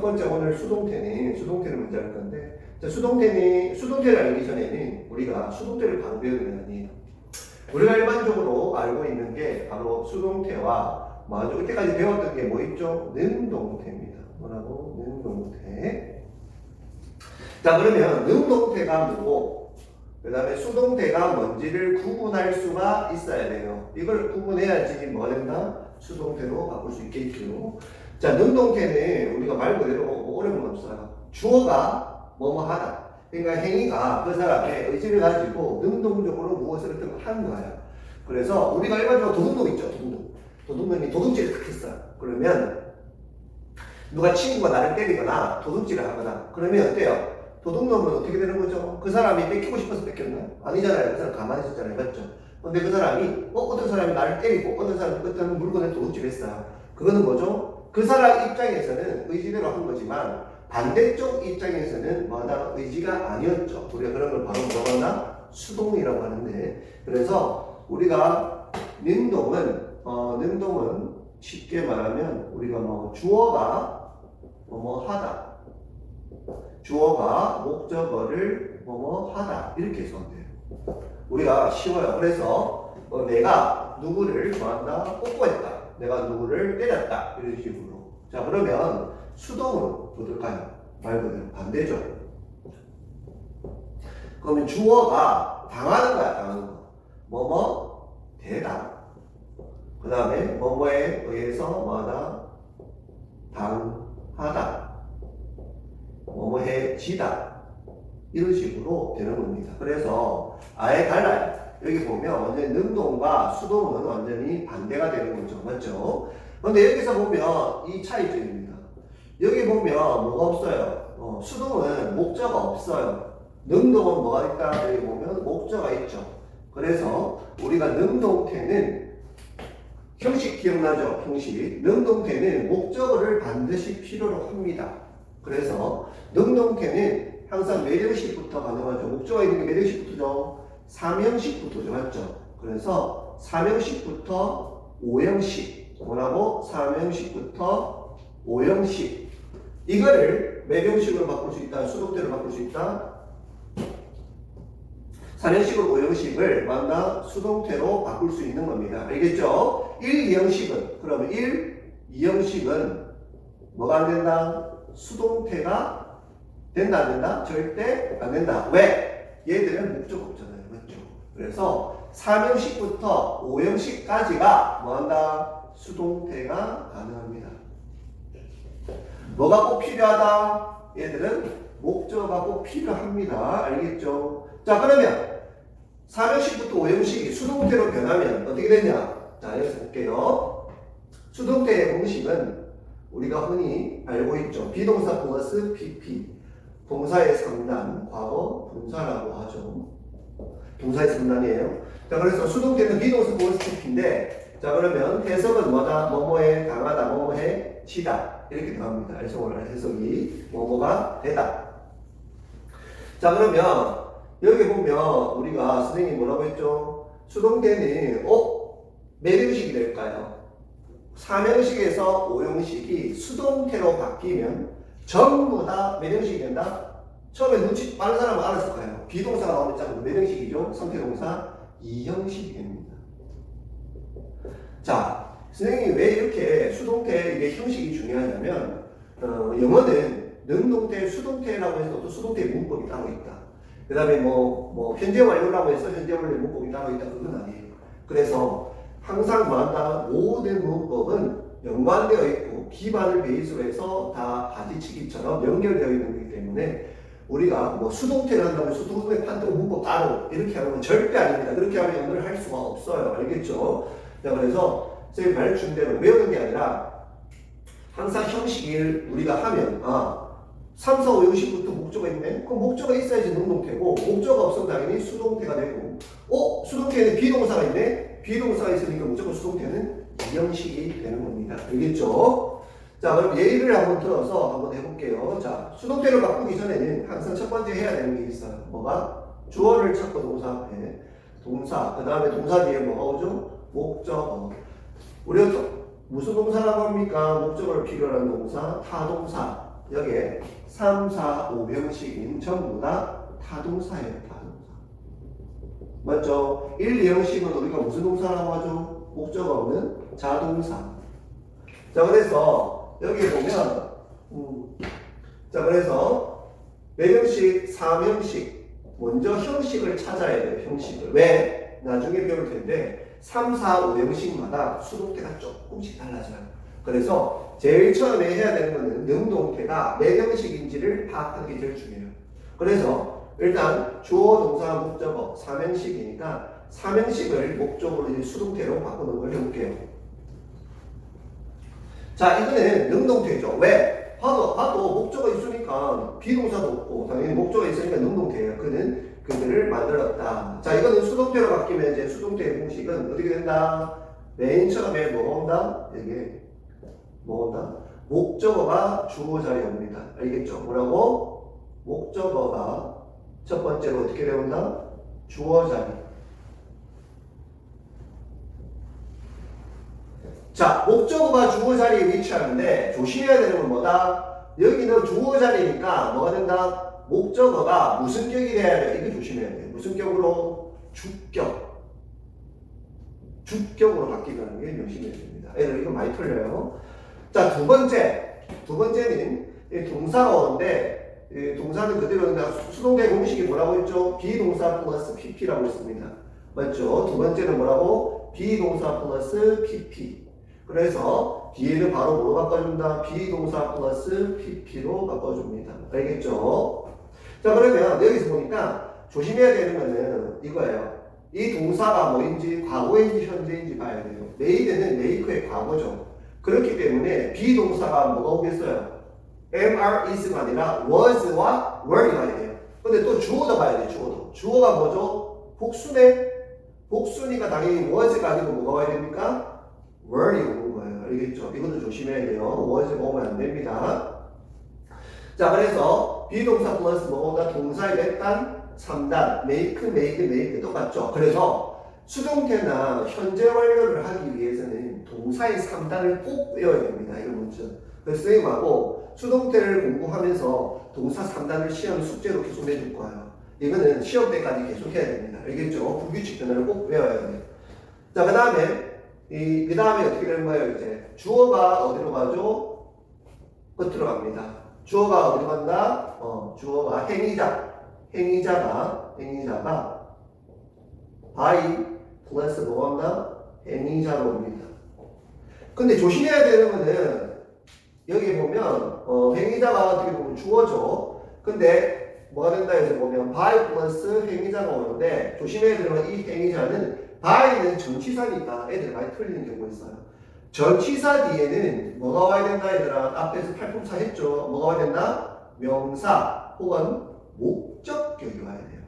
번째 오늘 수동태를 먼저 할 건데, 자, 수동태를 알기 전에는 우리가 수동태를 바로 배우는 게 아니에요. 우리가 일반적으로 알고 있는 게 바로 수동태와 먼저 이때까지 배웠던 게 뭐 있죠? 능동태입니다. 뭐라고? 능동태. 자, 그러면 능동태가 뭐고, 그 다음에 수동태가 뭔지를 구분할 수가 있어야 돼요. 이걸 구분해야지 뭐 된다? 수동태로 바꿀 수 있겠죠. 자, 능동태는 우리가 말 그대로 어려운 건 없어요. 주어가 뭐뭐 하다. 그러니까 행위가 그 사람의 의지를 가지고 능동적으로 무엇을 어떻게 하는 거야. 그래서 우리가 일반적으로 도둑놈 있죠. 도둑놈이 도둑질을 딱 했어요. 그러면 누가 친구가 나를 때리거나 도둑질을 하거나 그러면 어때요? 도둑놈은 어떻게 되는 거죠? 그 사람이 뺏기고 싶어서 뺏겼나요? 아니잖아요. 그 사람 가만히 있었잖아요. 맞죠? 근데 그 사람이 어떤 사람이 나를 때리고 어떤 사람이 어떤 물건을 도둑질했어요. 그거는 뭐죠? 그 사람 입장에서는 의지대로 한 거지만 반대쪽 입장에서는 뭐다 의지가 아니었죠. 우리가 그런 걸 바로 뭐라고 하나? 수동이라고 하는데, 그래서 우리가 능동은 쉽게 말하면 우리가 뭐 주어가 뭐뭐 하다, 주어가 목적어를 뭐뭐 하다 이렇게 해서 돼요. 우리가 쉬워요. 그래서 내가 누구를 뭐한다? 뽀뽀했다. 내가 누구를 때렸다. 이런 식으로. 자, 그러면 수동은 어떨까요? 말 그대로 반대죠. 그러면 주어가 당하는 거야, 당하는 거. 뭐뭐 되다. 그 다음에 뭐뭐에 의해서 뭐하다? 당하다. 뭐뭐해지다. 이런 식으로 되는 겁니다. 그래서 아예 달라요. 여기 보면 완전히 능동과 수동은 완전히 반대가 되는 거죠. 맞죠? 근데 여기서 보면 이 차이점입니다. 여기 보면 뭐가 없어요. 수동은 목자가 없어요. 능동은 뭐가 있다? 여기 보면 목자가 있죠. 그래서 우리가 능동태는 형식 기억나죠? 형식. 능동태는 목적어를 반드시 필요로 합니다. 그래서 능동태는 항상 몇 형식부터 가능하죠? 목적어 있는 게 몇 형식부터죠? 3형식부터죠. 맞죠? 그래서 3형식부터 5형식. 뭐라고? 3형식부터 5형식. 이거를 몇 형식으로 바꿀 수 있다? 수동태로 바꿀 수 있다? 3형식으로 5형식을 만나 수동태로 바꿀 수 있는 겁니다. 알겠죠? 1, 2형식은 그러면 1, 2형식은 뭐가 안 된다? 수동태가 된다 안 된다? 절대 안 된다. 왜? 얘들은 목적 없잖아요. 맞죠? 그래서 3형식부터 5형식까지가 뭐한다? 수동태가 가능합니다. 뭐가 꼭 필요하다? 얘들은 목적어가 꼭 필요합니다. 알겠죠? 자, 그러면 3형식부터 5형식이 수동태로 변하면 어떻게 되냐? 자, 여기서 볼게요. 수동태의 공식은 우리가 흔히 알고 있죠. 비동사 플러스 PP. 동사의 상단, 과거 분사라고 하죠. 동사의 상단이에요. 자, 그래서 수동태는 비동사 플러스 PP인데, 자, 그러면 해석은 뭐다? 뭐뭐에 당하다, 뭐뭐해 지다. 이렇게 나옵니다. 해석이 뭐뭐가 되다. 자, 그러면 여기 보면 우리가 선생님이 뭐라고 했죠? 수동태는 몇 형식이 될까요? 3형식에서 5형식이 수동태로 바뀌면 전부 다 몇 형식이 된다? 처음에 눈치 빠른 사람은 알았을 거예요. 비동사가 나오는 짝은 몇 형식이죠? 상태동사 2형식이 됩니다. 자, 선생님이 왜 이렇게 수동태 이게 형식이 중요하냐면 영어는 능동태, 수동태라고 해서 또 수동태의 문법이 따로 있다. 그 다음에 뭐 현재 완료라고 해서 현재 완료 문법이 따로 있다. 그건 아니에요. 그래서 항상 뭐한다? 모든 문법은 연관되어 있고 기반을 베이스로 해서 다 바지치기처럼 연결되어 있는 거기 때문에 우리가 뭐 수동태를 한다고 해서 수동태 판독 문법 따로 이렇게 하는 건 절대 아닙니다. 그렇게 하면 연결을 할 수가 없어요. 알겠죠? 자, 그래서 선생님 가르친 대로 외우는 게 아니라 항상 형식을 우리가 하면 3, 4, 5 형식부터 목적어가 있네? 그럼 목적어가 있어야지 능동태고 목적어가 없으면 당연히 수동태가 되고 수동태에는 비동사가 있네? 비동사가 있으니까 무조건 수동태는 2형식이 되는 겁니다. 알겠죠? 자, 그럼 예를 한번 들어서 한번 해볼게요. 자, 수동태를 바꾸기 전에는 항상 첫 번째 해야 되는 게 있어요. 뭐가? 주어를 찾고 동사 앞에 동사, 그 다음에 동사 뒤에 뭐가 오죠? 목적어. 우리가 무슨 동사라고 합니까? 목적어를 필요로 하는 동사, 타동사. 여기에 3, 4, 5형식인 전부 다 타동사예요. 타동사. 맞죠? 1, 2형식은 우리가 무슨 동사라고 하죠? 목적 없는 자동사. 자, 그래서 여기 보면 자, 그래서 몇 형식? 3형식. 먼저 형식을 찾아야 돼요. 형식을. 왜? 나중에 배울 텐데 3, 4, 5형식마다 수동태가 조금씩 달라져요. 그래서 제일 처음에 해야 되는 거는 능동태가 몇 형식인지를 파악하는 게 제일 중요해요. 그래서 일단 주어, 동사, 목적어 3형식이니까 3형식을 목적으로 이제 수동태로 바꾸는 걸 해볼게요. 자, 이거는 능동태죠. 왜? 봐도 목적어 있으니까 비동사도 없고 당연히 목적어 있으니까 능동태예요. 그는 그들을 만들었다. 자, 이거는 수동태로 바뀌면 이제 수동태의 공식은 어떻게 된다? 맨 처음에 뭐 온다? 여기 뭐 온다? 목적어가 주어 자리에 옵니다. 알겠죠? 뭐라고? 목적어가 첫 번째로 어떻게 되온다? 주어 자리. 자, 목적어가 주어 자리에 위치하는데 조심해야 되는 건 뭐다? 여기는 주어 자리니까 뭐가 된다? 목적어가 무슨 격이 돼야 돼? 이거 조심해야 돼. 무슨 격으로? 주격. 주격으로 바뀌는 게 명심해야 됩니다. 애들 이거 많이 틀려요. 자, 두 번째는 동사가 오는데 동사는 그대로 수동태 공식이 뭐라고 했죠? 비동사 플러스 pp라고 했습니다. 맞죠? 두 번째는 뭐라고? 비동사 플러스 pp. 그래서 뒤에는 바로 뭐로 바꿔준다? 비동사 플러스 pp로 바꿔줍니다. 알겠죠? 자, 그러면 여기서 보니까 조심해야 되는 거는 이거예요. 이 동사가 뭐인지 과거인지 현재인지 봐야 돼요. made는 make의 과거죠. 그렇기 때문에 비동사가 뭐가 오겠어요? am, is가 아니라 was와 were이 가야 돼요. 근데 또 주어도 봐야 돼요. 주어도. 주어가 뭐죠? 복수네. 복수니까 당연히 was가 아니고 뭐가 와야 됩니까? were이 오는 거예요. 알겠죠? 이것도 조심해야 돼요. was가 오면 안 됩니다. 자, 그래서 비동사 플러스 뭐보다 동사의 몇 단? 3단. make 똑같죠? 그래서 수동태나 현재 완료를 하기 위해서는 동사의 3단을 꼭 외워야 됩니다. 이거 먼저. 그래서 선생님하고 수동태를 공부하면서 동사 3단을 시험 숙제로 계속 내줄 거예요. 이거는 시험 때까지 계속 해야 됩니다. 알겠죠? 불규칙 변화를 꼭 외워야 돼요. 자, 그 다음에 어떻게 되는 거예요? 이제 주어가 어디로 가죠? 끝으로 갑니다. 주어가 어디로 간다? 주어가 행위자가 by 플러스 뭐 한다? 행위자로 옵니다. 근데 조심해야 되는 거는 여기 보면 행위자가 어떻게 보면 주어죠. 근데 뭐가 된다 해서 보면 by 플러스 행위자가 오는데 조심해야 되는 건 이 행위자는 by는 전치사니까 애들 많이 틀리는 경우가 있어요. 전치사 뒤에는 뭐가 와야 된다 얘들아? 앞에서 팔품사 했죠. 뭐가 와야 된다? 명사 혹은 목적격이 와야 돼요.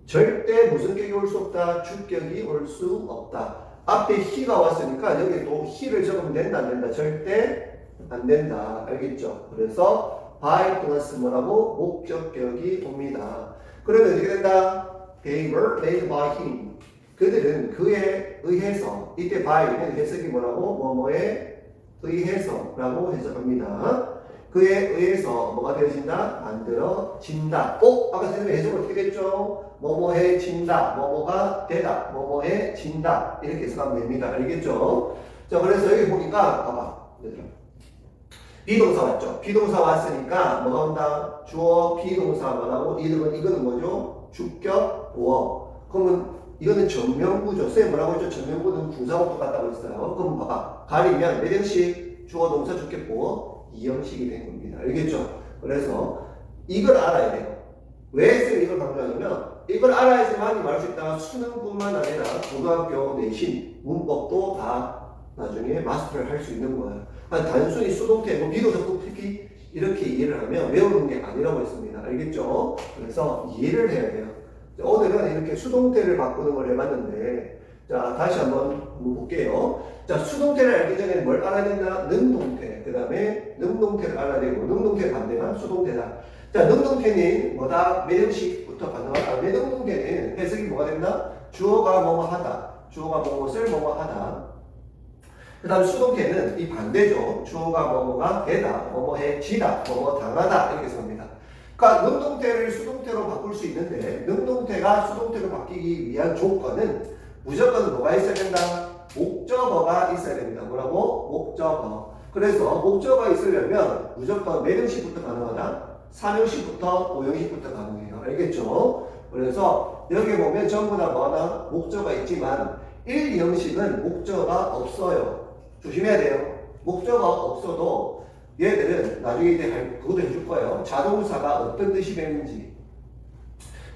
절대 무슨 격이 올 수 없다? 주격이 올 수 없다. 앞에 he가 왔으니까 여기 또 he를 적으면 된다 안 된다? 절대 안 된다. 알겠죠? 그래서 by 플러스 뭐라고? 목적격이 옵니다. 그러면 어떻게 된다? They were made by him. 그들은 그에 의해서, 이때 by는 해석이 뭐라고? 뭐뭐에 의해서라고 해석합니다. 그에 의해서 뭐가 되어진다? 만들어진다. 아까 선생님의 해석은 어떻게 됐죠? 뭐뭐해진다, 뭐뭐가 되다, 뭐뭐해진다 이렇게 해석하면 됩니다. 알겠죠? 자, 그래서 여기 보니까 봐봐. 비동사 왔죠? 비동사 왔으니까 뭐가 온다? 주어, 비동사 뭐라고? 이거는 뭐죠? 주격, 보어. 그러면 이거는 전명구죠. 선생님 뭐라고 했죠? 전명구는 부사하고 똑같다고 했어요. 그럼 봐봐. 가리면 몇 형식? 주어, 동사, 주격, 보어 2형식이 된 겁니다. 알겠죠? 그래서 이걸 알아야 돼요. 왜 선생님이 이걸 강조하냐면 이걸 알아야지만 말할 수 있다. 수능뿐만 아니라 고등학교 내신, 문법도 다 나중에 마스터를 할 수 있는 거예요. 단순히 수동태, 비동사, PP 이렇게 이해를 하면 외우는 게 아니라고 했습니다. 알겠죠? 그래서 이해를 해야 돼요. 오늘은 이렇게 수동태를 바꾸는 걸 해봤는데 자, 다시 한번 볼게요. 자, 수동태를 알기 전에는 뭘 알아야 된다? 능동태. 그 다음에 능동태를 알아야 되고 능동태 반대가 수동태다. 자, 능동태는 뭐다? 몇 형식부터 가능하다? 능동태는 해석이 뭐가 된다? 주어가 뭐뭐 하다. 주어가 뭐뭐을 뭐뭐 하다. 그 다음 수동태는 이 반대죠. 주어가 뭐뭐가 되다, 뭐뭐 해지다, 뭐뭐 당하다 이렇게 씁니다. 그러니까 능동태를 수동태로 바꿀 수 있는데 능동태가 수동태로 바뀌기 위한 조건은 무조건 뭐가 있어야 된다? 목적어가 있어야 됩니다. 뭐라고? 목적어. 그래서 목적어가 있으려면 무조건 몇 형식부터 가능하다? 3형식부터 5형식부터 가능해요. 알겠죠? 그래서 여기 보면 전부 다 뭐나 목적어가 있지만 1, 2형식은 목적어가 없어요. 조심해야 돼요. 목적어가 없어도 얘들은 나중에 이제 그것도 해줄 거예요. 자동사가 어떤 뜻이 되는지.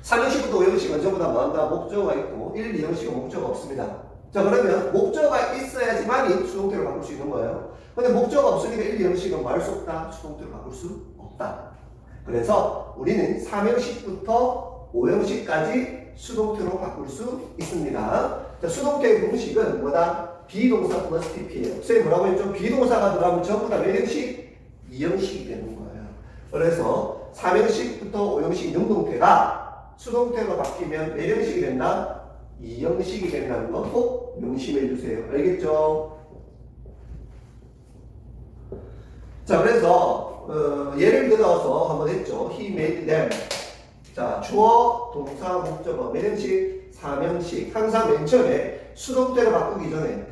3형식부터 5형식은 전부 다 뭐한다? 목적어가 있고 1, 2형식은 목적어가 없습니다. 자, 그러면 목적어가 있어야지만 수동태로 바꿀 수 있는 거예요. 근데 목적어가 없으니까 1, 2형식은 뭐 할 수 없다? 수동태로 바꿀 수 없다. 그래서 우리는 3형식부터 5형식까지 수동태로 바꿀 수 있습니다. 자, 수동태의 공식은 뭐다? 비동사 플러스 TP예요. 선생님 뭐라고 했죠? 비동사가 들어가면 전부 다 몇 형식? 2형식이 되는 거예요. 그래서 3형식부터 5형식 능동태가 수동태로 바뀌면 몇 형식이 된다? 2형식이 된다는 거 꼭 명심해 주세요. 알겠죠? 자, 그래서 예를 들어서 한번 했죠. He made them. 자, 주어, 동사, 목적어 몇 형식? 3형식. 항상 맨 처음에 수동태로 바꾸기 전에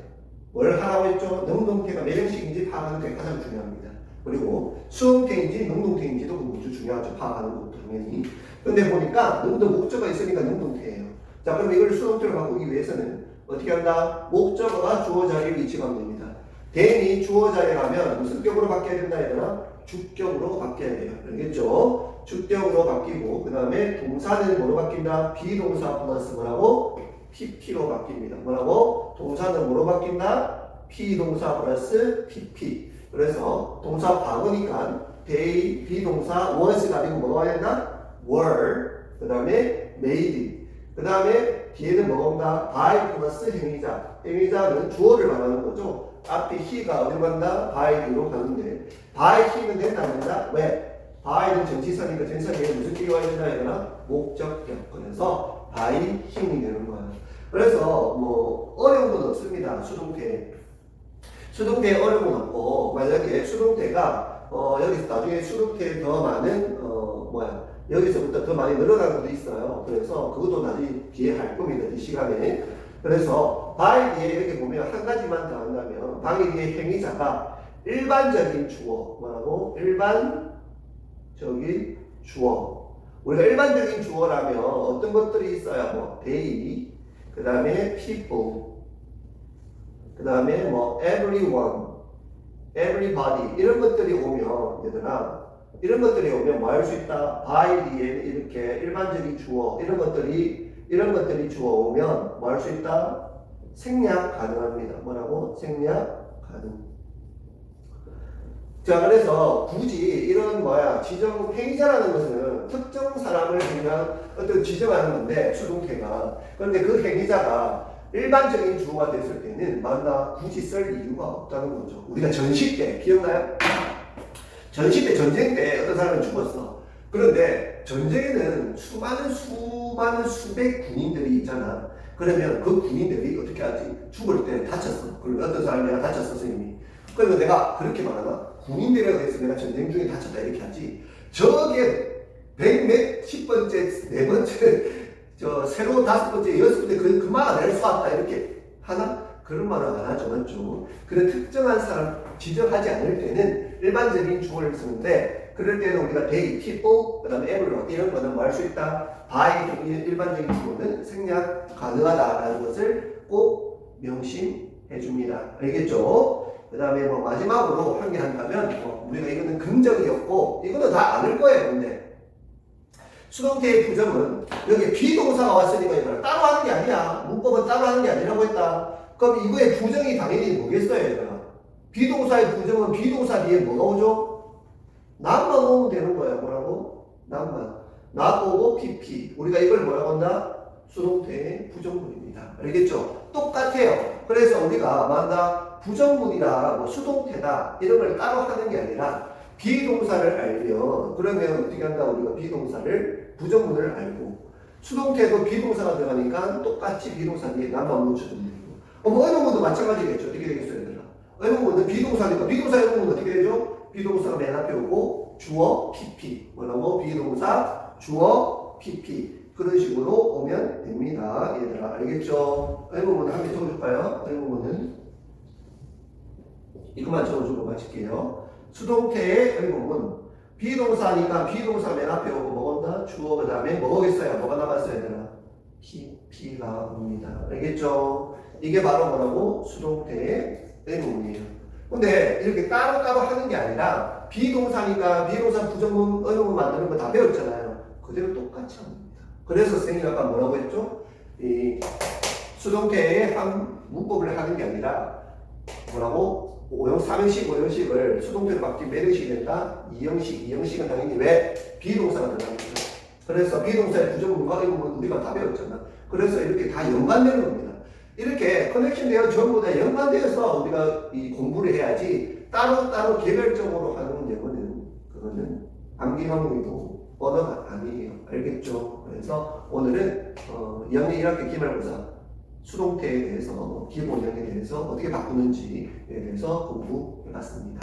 뭘 하라고 했죠? 능동태가 몇 형식인지 파악하는 게 가장 중요합니다. 그리고 수동태인지 능동태인지도 무지 중요하죠. 파악하는 것도 당연히. 근데 보니까 목적어가 있으니까 능동태예요. 자, 그럼 이걸 수동태로 바꾸기 위해서는 어떻게 한다? 목적어가 주어 자리에 위치하면 됩니다. 대이 주어 자리라면 무슨 격으로 바뀌어야 된다 얘들아? 주격으로 바뀌어야 돼요. 알겠죠? 주격으로 바뀌고 그 다음에 동사는 뭐로 바뀐다? 비동사 플러스 뭐라고? PP로 바뀝니다. 뭐라고? 동사는 뭐로 바뀐다? 비동사 플러스 PP. 그래서 동사 과거니까 they 비동사 was가 아니고 뭐가 와야 된다? were. 그 다음에 made. 그 다음에 뒤에는 뭐가 온다? by 플러스 행위자. 행위자는 주어를 말하는 거죠. 앞에 he가 어디로 간다? by로 가는데 by he는 된다 안 된다? 왜? by는 전치사니까 전치사에 무슨 끼가 와야 된다 이거나 목적격. 그래서 by him이 되는 거야. 그래서 뭐 어려운 건 없습니다. 수동태에 어려운 건 없고 만약에 수동태가 여기서 나중에 수동태에 더 많은 여기서부터 더 많이 늘어나는 것도 있어요. 그래서 그것도 나중에 뒤에 할 겁니다. 이 시간에. 그래서 by 뒤에 이렇게 보면 한 가지만 더 한다면 by 뒤에 행위자가 일반적인 주어 뭐라고? 일반적인 주어. 우리가 일반적인 주어라면 어떤 것들이 있어요? 뭐 they, 그 다음에 people, 그 다음에 뭐 everyone, everybody 이런 것들이 오면 얘들아 이런 것들이 오면 뭐 할 수 있다? by 뒤에 이렇게 일반적인 주어 이런 것들이 주어 오면 뭐 할 수 있다? 생략 가능합니다. 뭐라고? 생략 가능. 자, 그래서 굳이 이런 지정 행위자라는 것은 특정 사람을 그냥 어떤 지정하는 건데 수동태가. 그런데 그 행위자가 일반적인 주어가 됐을 때는 굳이 쓸 이유가 없다는 거죠. 우리가 전시 때 기억나요? 전시 때 전쟁 때 어떤 사람이 죽었어. 그런데 전쟁에는 수많은 수백 군인들이 있잖아. 그러면 그 군인들이 어떻게 하지? 죽을 때 다쳤어. 그러면 어떤 사람이 내가 다쳤어, 선생님이. 그러면 내가 그렇게 말하나? 군인들에 대해서 내가 전쟁 중에 다쳤다 이렇게 하지. 저게 110번째, 4번째, 새로 5번째, 6번째 그 말을 낼 수 없다 이렇게 하나? 그런 말은 안 하죠, 맞죠? 그런 특정한 사람 지정하지 않을 때는 일반적인 주어를 쓰는데 그럴 때는 우리가 they, people, 그 다음에 everyone 이런 거는 뭐 할 수 있다? by 일반적인 주어는 생략 가능하다라는 것을 꼭 명심해 줍니다. 알겠죠? 그 다음에 뭐 마지막으로 한 개 한다면 우리가 이거는 긍정이었고 이거는 다 아는 거예요. 근데 수동태의 부정은 여기 비동사가 왔으니까 이걸 따로 하는 게 아니야. 문법은 따로 하는 게 아니라고 했다. 그럼 이거의 부정이 당연히 뭐겠어요? 얘들아? 비동사의 부정은 비동사 뒤에 뭐가 오죠? not만 오면 되는 거야. 뭐라고? not만. not 오고 pp. 우리가 이걸 뭐라고 한다? 수동태의 부정문입니다. 알겠죠? 똑같아요. 그래서 우리가 부정문이다, 뭐 수동태다 이런 걸 따로 하는 게 아니라 비동사를 알면 그러면 어떻게 한다? 우리가 비동사를 부정문을 알고 수동태도 비동사가 들어가니까 똑같이 비동사 뒤에 not만 묻혀주면 되고 어려운 것도 마찬가지겠죠. 어떻게 되겠어요? 얘들아? 의문문은 비동사니까 비동사 의문문 어떻게 되죠? 비동사가 맨 앞에 오고 주어 PP 뭐라고? 비동사 주어 PP 그런 식으로 오면 됩니다. 얘들아 알겠죠? 의문문 한 개 적어줄까요? 의문문은 이것만 적어주고 마칠게요. 수동태의 의문문 비동사니까 비동사 맨 앞에 오고 뭐건다? 주어 그 다음에 뭐겠어요? 뭐가 남았어야 되나? PP가 옵니다. 알겠죠? 이게 바로 뭐라고? 수동태의 의문문이에요. 근데 이렇게 따로따로 하는 게 아니라 비동사니까 비동사 부정문 의문문 만드는 거 다 배웠잖아요. 그대로 똑같이 합니다. 그래서 선생님이 아까 뭐라고 했죠? 이 수동태의 한 문법을 하는 게 아니라 뭐라고? 3형식, 5형식을 수동태로 바뀌면 몇 형식이 된다? 2형식. 2형식은 당연히 왜? 비동사가 들어가는 거죠. 그래서 비동사의 부정문과 의문문 우리가 다 배웠잖아. 그래서 이렇게 다 연관되는 겁니다. 이렇게 커넥션 되어 전부 다 연관되어서 우리가 이 공부를 해야지 따로따로 개별적으로 하는 영어는 그거는 암기 과목이고 언어가 아니에요. 알겠죠? 그래서 오늘은 2학년 1학기 기말고사 수동태에 대해서 기본 내용에 대해서 어떻게 바꾸는지에 대해서 공부해봤습니다.